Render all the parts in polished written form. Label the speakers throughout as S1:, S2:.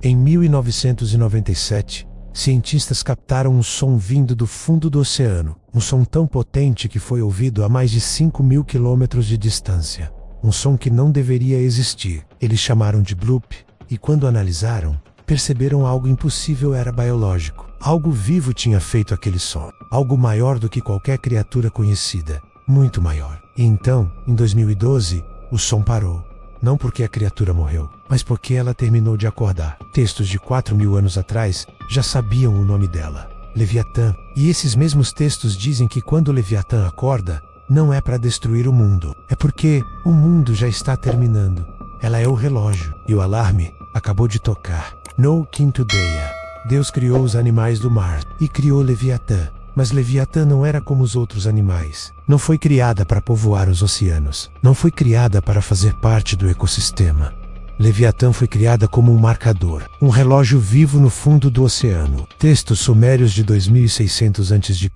S1: Em 1997, cientistas captaram um som vindo do fundo do oceano, um som tão potente que foi ouvido a mais de 5.000 quilômetros de distância. Um som que não deveria existir. Eles chamaram de bloop, e quando analisaram, perceberam algo impossível era biológico. Algo vivo tinha feito aquele som. Algo maior do que qualquer criatura conhecida. Muito maior. E então, em 2012, o som parou. Não porque a criatura morreu, mas porque ela terminou de acordar. Textos de 4.000 anos atrás já sabiam o nome dela, Leviatã. E esses mesmos textos dizem que quando Leviatã acorda, não é para destruir o mundo. É porque o mundo já está terminando. Ela é o relógio. E o alarme acabou de tocar. No quinto dia, Deus criou os animais do mar e criou Leviatã. Mas Leviatã não era como os outros animais. Não foi criada para povoar os oceanos. Não foi criada para fazer parte do ecossistema. Leviatã foi criada como um marcador, um relógio vivo no fundo do oceano. Textos sumérios de 2600 a.C.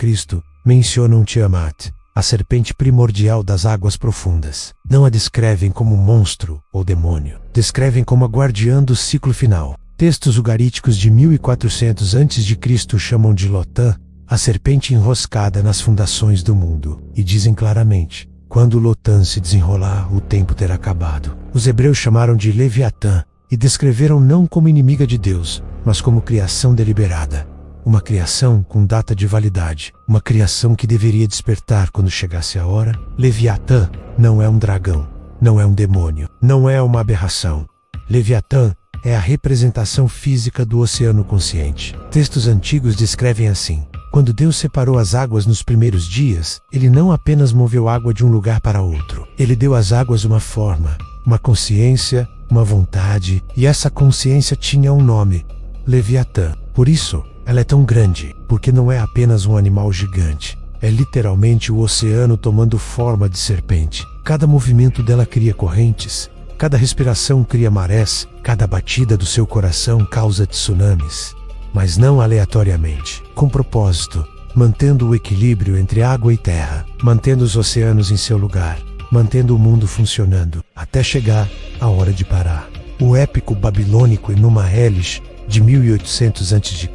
S1: mencionam Tiamat, a serpente primordial das águas profundas. Não a descrevem como monstro ou demônio. Descrevem como a guardiã do ciclo final. Textos ugaríticos de 1400 a.C. chamam de Lotã, a serpente enroscada nas fundações do mundo, e dizem claramente, quando Lotã se desenrolar, o tempo terá acabado. Os hebreus chamaram de Leviatã, e descreveram não como inimiga de Deus, mas como criação deliberada. Uma criação com data de validade, uma criação que deveria despertar quando chegasse a hora. Leviatã não é um dragão, não é um demônio, não é uma aberração. Leviatã é a representação física do oceano consciente. Textos antigos descrevem assim: quando Deus separou as águas nos primeiros dias, Ele não apenas moveu água de um lugar para outro. Ele deu às águas uma forma, uma consciência, uma vontade, e essa consciência tinha um nome, Leviatã. Por isso, ela é tão grande, porque não é apenas um animal gigante. É literalmente o oceano tomando forma de serpente. Cada movimento dela cria correntes, cada respiração cria marés, cada batida do seu coração causa tsunamis. Mas não aleatoriamente, com propósito, mantendo o equilíbrio entre água e terra, mantendo os oceanos em seu lugar, mantendo o mundo funcionando, até chegar a hora de parar. O épico babilônico Enuma Elish, de 1800 a.C.,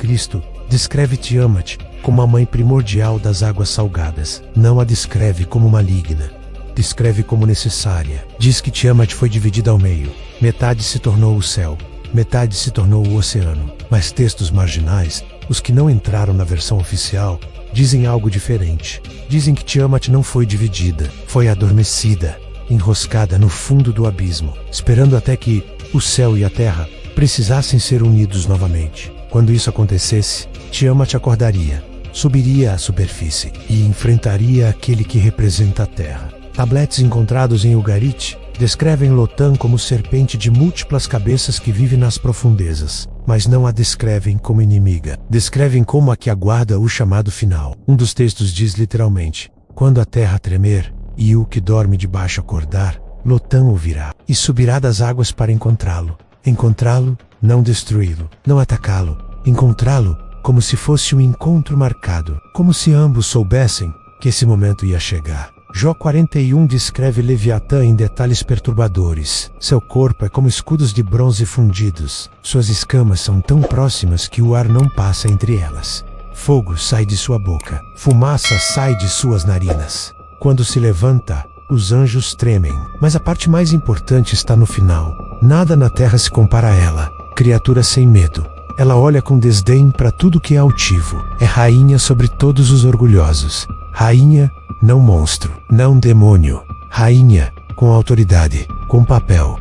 S1: descreve Tiamat como a mãe primordial das águas salgadas. Não a descreve como maligna, descreve como necessária. Diz que Tiamat foi dividida ao meio. Metade se tornou o céu, metade se tornou o oceano. Mas textos marginais, os que não entraram na versão oficial, dizem algo diferente. Dizem que Tiamat não foi dividida, foi adormecida, enroscada no fundo do abismo, esperando até que o céu e a terra precisassem ser unidos novamente. Quando isso acontecesse, Tiamat acordaria, subiria à superfície e enfrentaria aquele que representa a terra. Tabletes encontrados em Ugarit descrevem Lotã como serpente de múltiplas cabeças que vive nas profundezas, mas não a descrevem como inimiga. Descrevem como a que aguarda o chamado final. Um dos textos diz literalmente: quando a terra tremer e o que dorme debaixo acordar, Lotã o virá e subirá das águas para encontrá-lo. Encontrá-lo, não destruí-lo, não atacá-lo. Encontrá-lo como se fosse um encontro marcado, como se ambos soubessem que esse momento ia chegar. Jó 41 descreve Leviatã em detalhes perturbadores. Seu corpo é como escudos de bronze fundidos. Suas escamas são tão próximas que o ar não passa entre elas. Fogo sai de sua boca. Fumaça sai de suas narinas. Quando se levanta, os anjos tremem. Mas a parte mais importante está no final. Nada na terra se compara a ela. Criatura sem medo. Ela olha com desdém para tudo que é altivo. É rainha sobre todos os orgulhosos. Rainha, não monstro, não demônio. Rainha, com autoridade, com papel.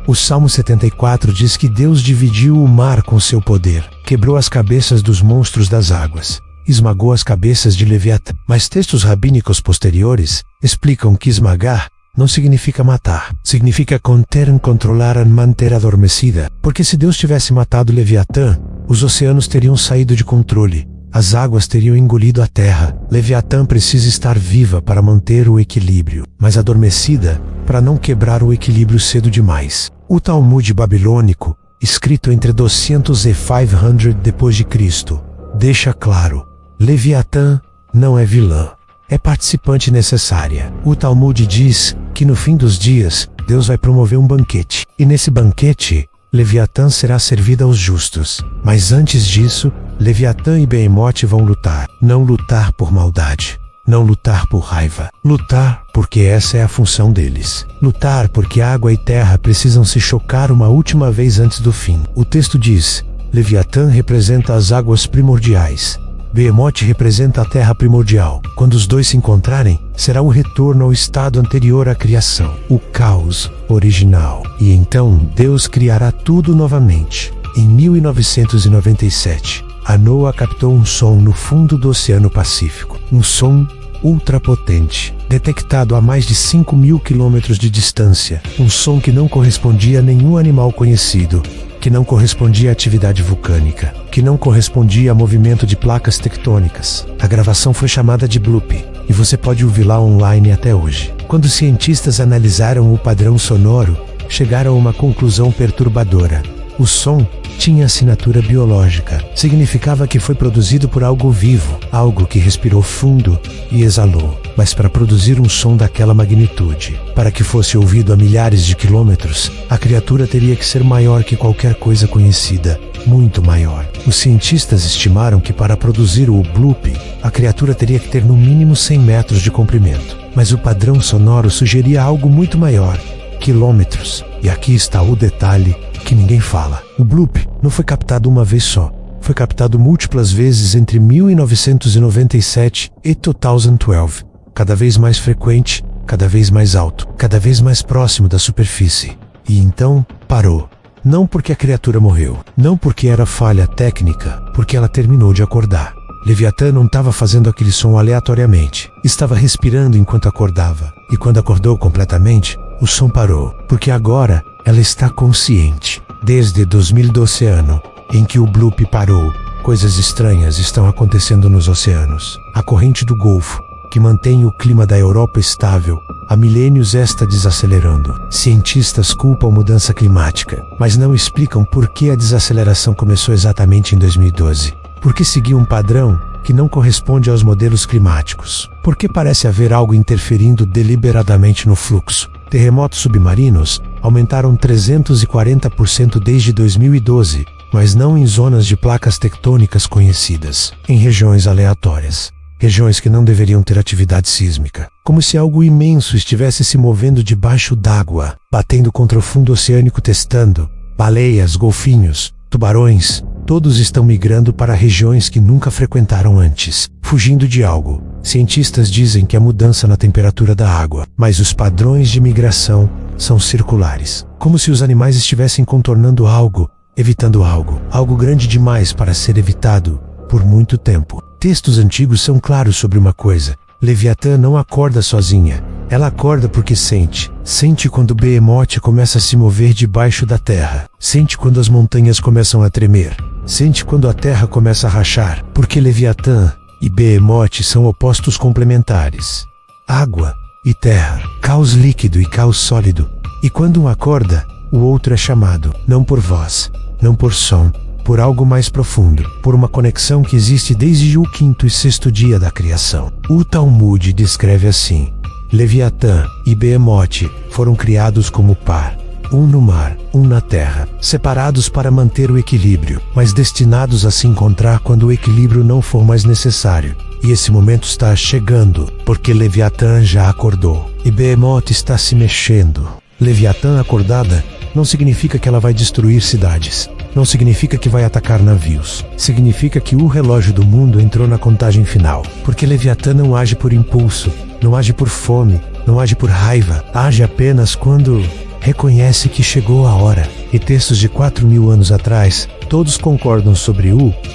S1: O Salmo 74 diz que Deus dividiu o mar com seu poder, quebrou as cabeças dos monstros das águas, esmagou as cabeças de Leviatã. Mas textos rabínicos posteriores explicam que esmagar não significa matar, significa conter, controlar, manter adormecida. Porque se Deus tivesse matado Leviatã, os oceanos teriam saído de controle. As águas teriam engolido a terra. Leviatã precisa estar viva para manter o equilíbrio, mas adormecida para não quebrar o equilíbrio cedo demais. O Talmud babilônico, escrito entre 200 e 500 depois de Cristo, deixa claro: Leviatã não é vilã, é participante necessária. O Talmud diz que no fim dos dias, Deus vai promover um banquete, e nesse banquete, Leviatã será servida aos justos. Mas antes disso, Leviatã e Behemoth vão lutar. Não lutar por maldade. Não lutar por raiva. Lutar porque essa é a função deles. Lutar porque água e terra precisam se chocar uma última vez antes do fim. O texto diz: Leviatã representa as águas primordiais. Behemoth representa a terra primordial. Quando os dois se encontrarem, será o retorno ao estado anterior à criação, o caos original. E então Deus criará tudo novamente. Em 1997, a NOAA captou um som no fundo do Oceano Pacífico. Um som ultrapotente, detectado a mais de 5.000 quilômetros de distância. Um som que não correspondia a nenhum animal conhecido, que não correspondia à atividade vulcânica, que não correspondia a movimento de placas tectônicas. A gravação foi chamada de bloop, e você pode ouvi-la online até hoje. Quando cientistas analisaram o padrão sonoro, chegaram a uma conclusão perturbadora. O som tinha assinatura biológica. Significava que foi produzido por algo vivo, algo que respirou fundo e exalou. Mas para produzir um som daquela magnitude, para que fosse ouvido a milhares de quilômetros, a criatura teria que ser maior que qualquer coisa conhecida, muito maior. Os cientistas estimaram que para produzir o bloop, a criatura teria que ter no mínimo 100 metros de comprimento. Mas o padrão sonoro sugeria algo muito maior, quilômetros. E aqui está o detalhe que ninguém fala. O bloop não foi captado uma vez só. Foi captado múltiplas vezes entre 1997 e 2012. Cada vez mais frequente, cada vez mais alto, cada vez mais próximo da superfície. E então, parou. Não porque a criatura morreu. Não porque era falha técnica. Porque ela terminou de acordar. Leviatã não estava fazendo aquele som aleatoriamente. Estava respirando enquanto acordava. E quando acordou completamente, o som parou. Porque agora ela está consciente. Desde 2000 do oceano, em que o bloop parou, coisas estranhas estão acontecendo nos oceanos. A corrente do Golfo, que mantém o clima da Europa estável, há milênios está desacelerando. Cientistas culpam mudança climática, mas não explicam por que a desaceleração começou exatamente em 2012. Por que seguiu um padrão que não corresponde aos modelos climáticos? Por que parece haver algo interferindo deliberadamente no fluxo? Terremotos submarinos aumentaram 340% desde 2012, mas não em zonas de placas tectônicas conhecidas, em regiões aleatórias. Regiões que não deveriam ter atividade sísmica. Como se algo imenso estivesse se movendo debaixo d'água, batendo contra o fundo oceânico testando. Baleias, golfinhos, tubarões, todos estão migrando para regiões que nunca frequentaram antes, fugindo de algo. Cientistas dizem que é mudança na temperatura da água, mas os padrões de migração são circulares. Como se os animais estivessem contornando algo, evitando algo. Algo grande demais para ser evitado por muito tempo. Textos antigos são claros sobre uma coisa. Leviatã não acorda sozinha. Ela acorda porque sente. Sente quando Behemoth começa a se mover debaixo da terra. Sente quando as montanhas começam a tremer. Sente quando a terra começa a rachar. Porque Leviatã e Behemoth são opostos complementares. Água e terra. Caos líquido e caos sólido. E quando um acorda, o outro é chamado. Não por voz, não por som, por algo mais profundo, por uma conexão que existe desde o 5º e 6º dia da criação. O Talmud descreve assim: Leviatã e Behemoth foram criados como par, um no mar, um na terra, separados para manter o equilíbrio, mas destinados a se encontrar quando o equilíbrio não for mais necessário. E esse momento está chegando, porque Leviatã já acordou, e Behemoth está se mexendo. Leviatã acordada não significa que ela vai destruir cidades. Não significa que vai atacar navios. Significa que o relógio do mundo entrou na contagem final. Porque Leviatã não age por impulso, não age por fome, não age por raiva. Age apenas quando reconhece que chegou a hora. E textos de 4.000 anos atrás, todos concordam sobre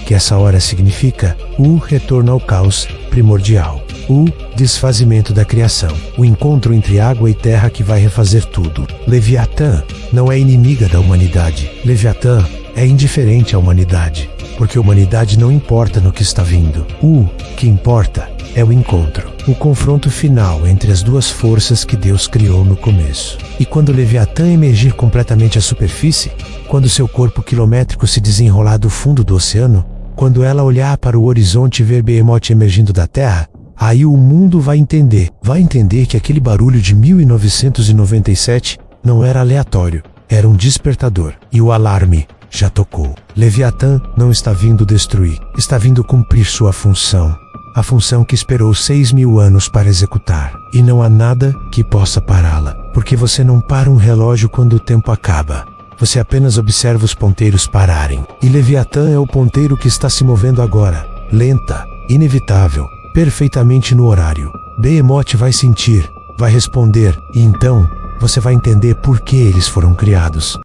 S1: que essa hora significa o retorno ao caos primordial. O desfazimento da criação. O encontro entre água e terra que vai refazer tudo. Leviatã não é inimiga da humanidade. Leviatã é indiferente à humanidade, porque a humanidade não importa no que está vindo. O que importa é o encontro, o confronto final entre as duas forças que Deus criou no começo. E quando Leviatã emergir completamente à superfície, quando seu corpo quilométrico se desenrolar do fundo do oceano, quando ela olhar para o horizonte e ver Behemoth emergindo da terra, aí o mundo vai entender que aquele barulho de 1997 não era aleatório. Era um despertador, e o alarme já tocou. Leviatã não está vindo destruir, está vindo cumprir sua função. A função que esperou 6.000 anos para executar. E não há nada que possa pará-la, porque você não para um relógio quando o tempo acaba. Você apenas observa os ponteiros pararem. E Leviatã é o ponteiro que está se movendo agora. Lenta, inevitável, perfeitamente no horário. Behemoth vai sentir, vai responder, e então você vai entender por que eles foram criados.